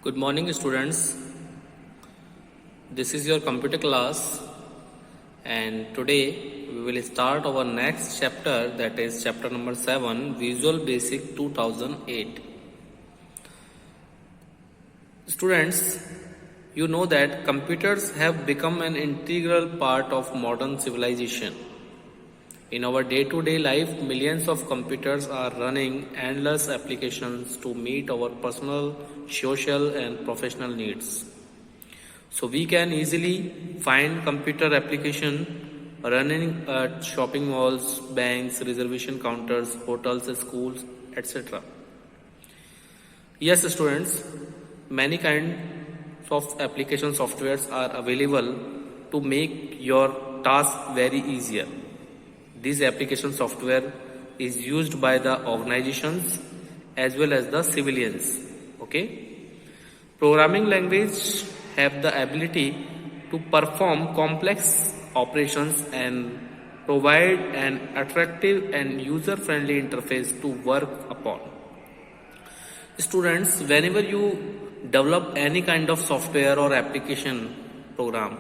Good morning, students. This is your computer class, and today we will start our next chapter, that is chapter number 7, Visual Basic 2008. Students, you know that computers have become an integral part of modern civilization. In our day-to-day life, millions of computers are running endless applications to meet our personal, social, and professional needs. So we can easily find computer application running at shopping malls, banks, reservation counters, hotels, schools, etc. Yes, students, many kinds of application softwares are available to make your task very easier. This application software is used by the organizations as well as the civilians. Okay. Programming language have the ability to perform complex operations and provide an attractive and user-friendly interface to work upon. Students, whenever you develop any kind of software or application program,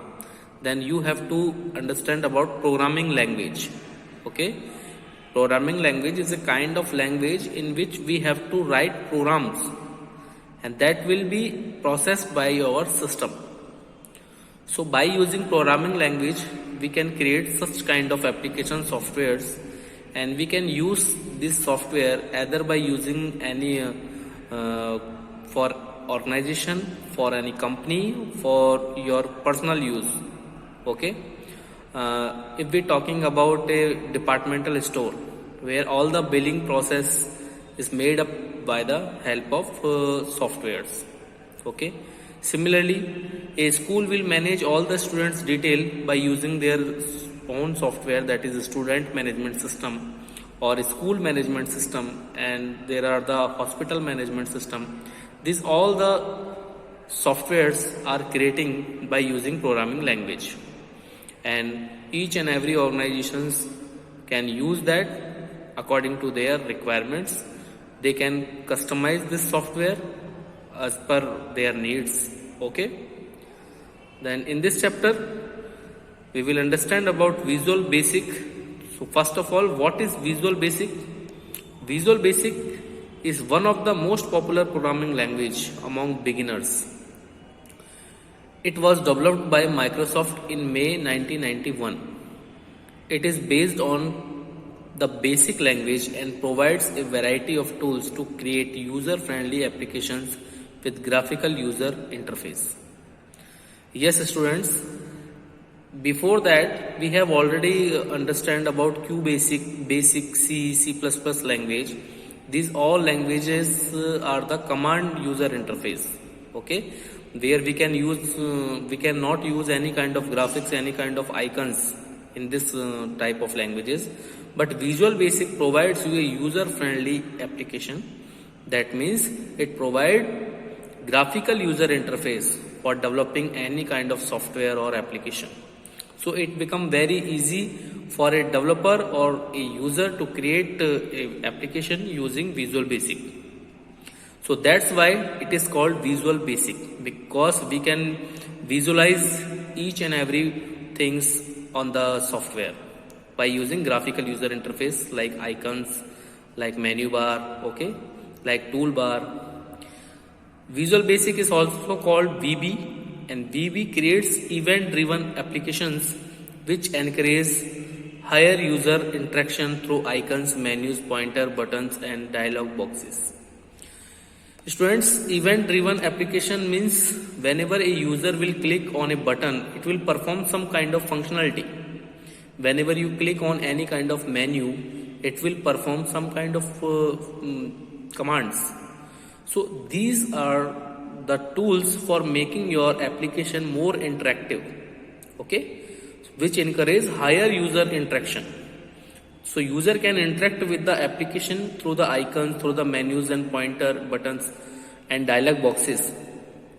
then you have to understand about programming language. Okay, programming language is a kind of language in which we have to write programs, and that will be processed by our system. So by using programming language, we can create such kind of application softwares, and we can use this software either by using any for organization, for any company, for your personal use. Okay. If we're talking about a departmental store where all the billing process is made up by the help of softwares. Okay. Similarly, a school will manage all the students' detail by using their own software, that is a student management system or a school management system, and there are the hospital management system. These all the softwares are creating by using programming language, and each and every organizations can use that according to their requirements. They can customize this software as per their needs. Okay. Then in this chapter we will understand about Visual Basic. So first of all, what is Visual Basic? Visual Basic is one of the most popular programming language among beginners. It was developed by Microsoft in May 1991. It is based on the basic language and provides a variety of tools to create user-friendly applications with graphical user interface. Yes, students, before that we have already understand about QBasic, Basic, C, C++ language. These all languages are the command user interface. Okay, where we can use we cannot use any kind of graphics, any kind of icons in this type of languages, but Visual Basic provides you a user friendly application. That means it provides graphical user interface for developing any kind of software or application. So it becomes very easy for a developer or a user to create a application using Visual Basic. So that's why it is called Visual Basic, because we can visualize each and every things on the software by using graphical user interface like icons, like menu bar, okay, like toolbar. Visual Basic is also called VB, and VB creates event-driven applications which encourage higher user interaction through icons, menus, pointer, buttons, and dialog boxes. Students, event-driven application means whenever a user will click on a button, it will perform some kind of functionality. Whenever you click on any kind of menu, it will perform some kind of commands. So these are the tools for making your application more interactive. Okay, which encourage higher user interaction. So user can interact with the application through the icons, through the menus and pointer, buttons and dialog boxes.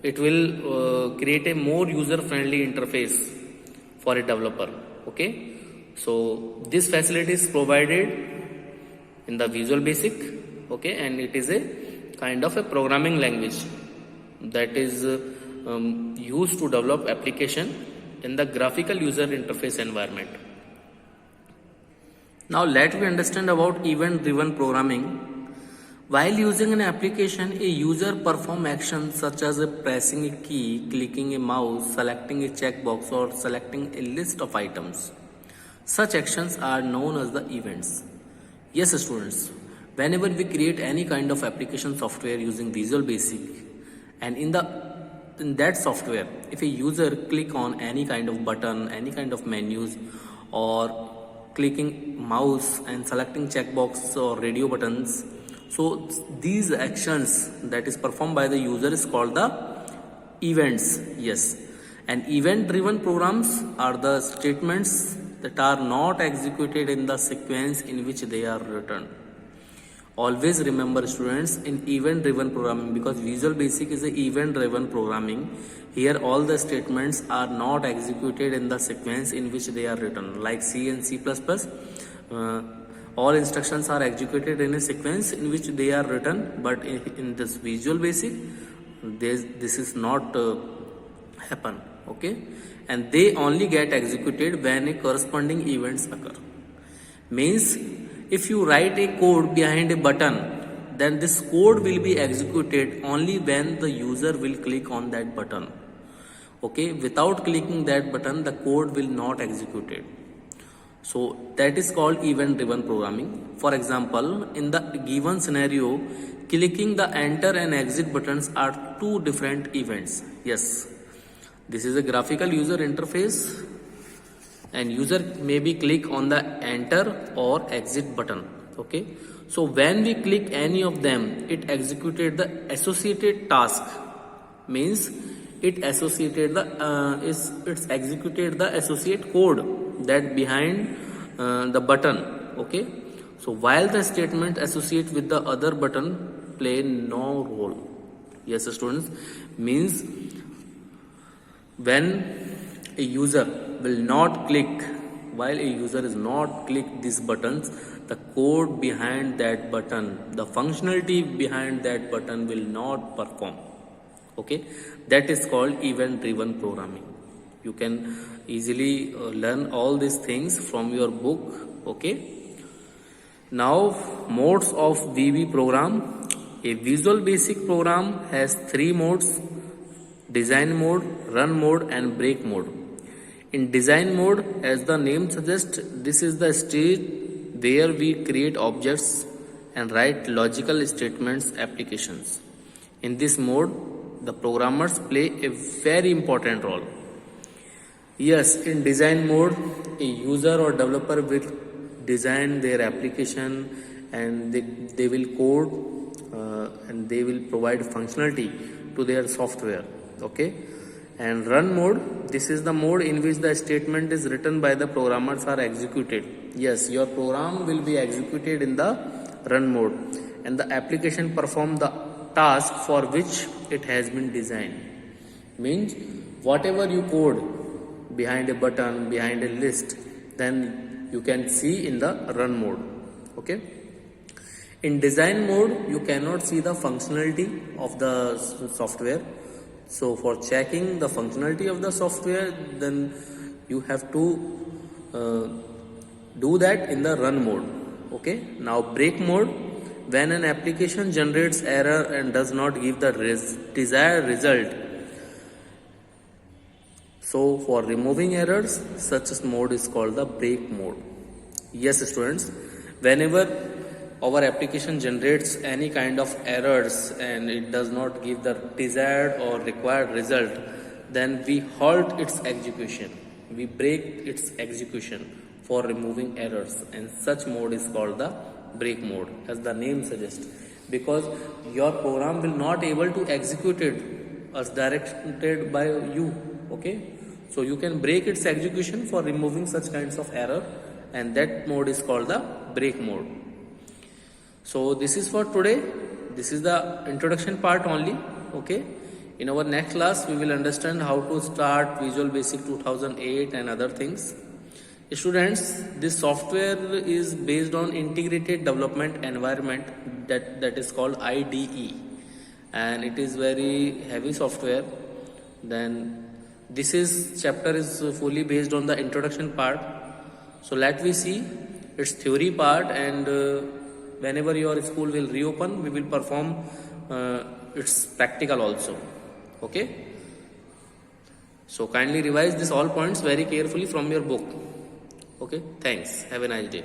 It will create a more user-friendly interface for a developer. Okay, so this facility is provided in the Visual Basic. Okay, and it is a kind of a programming language. that is used to develop application in the graphical user interface environment. Now let me understand about event driven programming. While using an application, a user perform actions such as pressing a key, clicking a mouse, selecting a checkbox, or selecting a list of items. Such actions are known as the events. Yes, students, whenever we create any kind of application software using Visual Basic, and in that software, if a user click on any kind of button, any kind of menus, or clicking mouse and selecting checkbox or radio buttons, so these actions that is performed by the user is called the events. Yes, and event driven programs are the statements that are not executed in the sequence in which they are written. Always remember, students, in event driven programming, because Visual Basic is a event driven programming, here all the statements are not executed in the sequence in which they are written. Like C and C++, all instructions are executed in a sequence in which they are written, but in this Visual Basic this is not happen. Okay, and they only get executed when a corresponding events occur. Means if you write a code behind a button, then this code will be executed only when the user will click on that button. Okay, without clicking that button, the code will not executed. So that is called event driven programming. For example, in the given scenario, clicking the enter and exit buttons are two different events. Yes, this is a graphical user interface, and user maybe click on the enter or exit button. Okay, so when we click any of them, it executed the associated task. Means it associated it's executed the associate code that behind the button. Okay, so while the statement associate with the other button play no role. Yes, students, means when a user will not click, while a user is not click these buttons, the code behind that button, the functionality behind that button will not perform. Okay, that is called event driven programming. You can easily learn all these things from your book. Okay, now modes of VB program. A Visual Basic program has three modes: design mode, run mode, and break mode. In design mode, as the name suggests, this is the stage where we create objects and write logical statements applications. In this mode, the programmers play a very important role. Yes, in design mode, a user or developer will design their application, and they will code and they will provide functionality to their software. Okay, and run mode, this is the mode in which the statement is written by the programmers are executed. Yes, your program will be executed in the run mode, and the application perform the task for which it has been designed. Means whatever you code behind a button, behind a list, then you can see in the run mode. Okay, in design mode, you cannot see the functionality of the software. So for checking the functionality of the software, then you have to do that in the run mode. Okay, now break mode, when an application generates error and does not give the desired result. So for removing errors, such a mode is called the break mode. Yes, students, whenever our application generates any kind of errors and it does not give the desired or required result, then we halt its execution. We break its execution for removing errors, and such mode is called the break mode, as the name suggests, because your program will not able to execute it as directed by you. Okay, so you can break its execution for removing such kinds of error, and that mode is called the break mode. So this is for today. This is the introduction part only. Okay, in our next class we will understand how to start Visual Basic 2008 and other things. Students, this software is based on integrated development environment that is called IDE, and it is very heavy software. Then this is chapter is fully based on the introduction part. So let we see its theory part, and whenever your school will reopen, we will perform its practical also. Okay. So kindly revise this all points very carefully from your book. Okay. Thanks. Have a nice day.